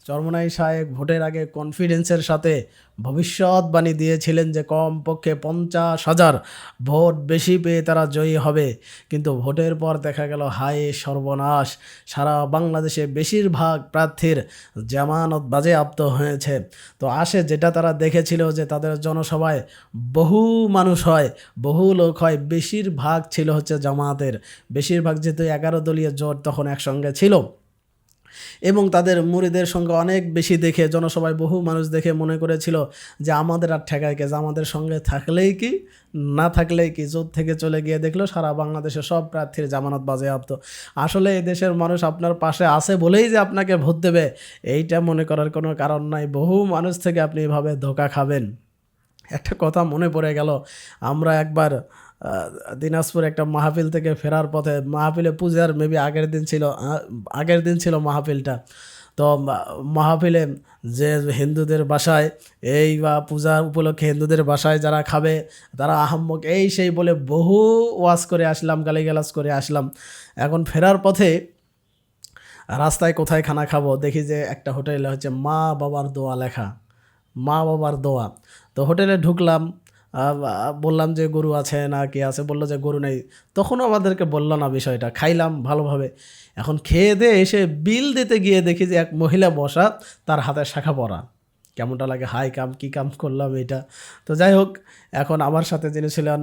চরমোনাই শায়েক ভোটের আগে কনফিডেন্সের সাথে ভবিষ্যৎবাণী দিয়েছিলেন যে কমপক্ষে 50,000 ভোট বেশি পেয়ে তারা জয়ী হবে, কিন্তু ভোটের পর দেখা গেল হায় সর্বনাশ, সারা বাংলাদেশে বেশিরভাগ প্রার্থীর জামানত বাজেয়াপ্ত হয়েছে। তো যেটা তারা দেখেছিল যে তাদের জনসভায় বহু মানুষ হয়, বহু লোক হয়, বেশিরভাগ ছিল হচ্ছে জামায়াতের, বেশিরভাগ যেহেতু 11 দলীয় জোট তখন একসঙ্গে ছিল এবং তাদের মুরিদের সঙ্গে অনেক বেশি দেখে জনসভায় বহু মানুষ দেখে মনে করেছিল যে আমাদের আর ঠেকায় কে, যে আমাদের সঙ্গে থাকলেই কি না থাকলেই কি। জোট থেকে চলে গিয়ে দেখলো সারা বাংলাদেশে সব প্রার্থীর জামানত বাজেয়াপ্ত। আসলে এই দেশের মানুষ আপনার পাশে আছে বলেই যে আপনাকে ভোট দেবে এইটা মনে করার কোনো কারণ নাই। বহু মানুষ থেকে আপনি এভাবে ধোঁকা খাবেন। একটা কথা মনে পড়ে গেল, আমরা একবার দিনাজপুর একটা মাহফিল থেকে ফেরার পথে, মাহফিলে পূজার মেবি আগের দিন ছিল মাহফিলটা। তো মাহফিলে যে হিন্দুদের বাসায় এই বা পূজার উপলক্ষে হিন্দুদের বাসায় যারা খাবে তারা আহাম্মক এই সেই বলে বহু ওয়াজ করে আসলাম, গালিগালাজ করে আসলাম। এখন ফেরার পথে রাস্তায় কোথায় খানা খাবো, দেখি যে একটা হোটেলে হচ্ছে মা বাবার দোয়া লেখা, মা বাবার দোয়া। তো হোটেলে ঢুকলাম, বললাম যে গরু আছে না কি আছে, বললো যে গরু নেই। তখনও আমাদেরকে বললো না বিষয়টা, খাইলাম ভালোভাবে। এখন খেয়ে দিয়ে এসে বিল দিতে গিয়ে দেখি যে এক মহিলা বসা, তার হাতে শাখা পরা। কেমনটা লাগে, হাই কাম কী কাম করলাম এটা। তো যাই হোক, এখন আমার সাথে যিনি ছিলেন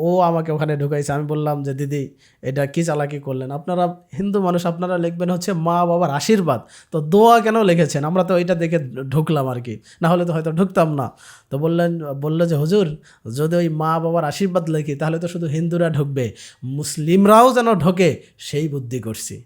ও আমাকে ওখানে ঢুকাইছে। আমি বললাম যে দিদি এটা কী চালাকি করলেন, আপনারা হিন্দু মানুষ, আপনারা লিখবেন হচ্ছে মা বাবার আশীর্বাদ, তো দোয়া কেন লিখেছেন? আমরা তো এটা দেখে ঢুকলাম আর কি, না হলে তো হয়তো ঢুকতাম না। তো বললো যে হুজুর যদি ওই মা বাবার আশীর্বাদ লিখি তাহলে তো শুধু হিন্দুরা ঢুকবে, মুসলিমরাও যেন ঢোকে সেই বুদ্ধি করছি।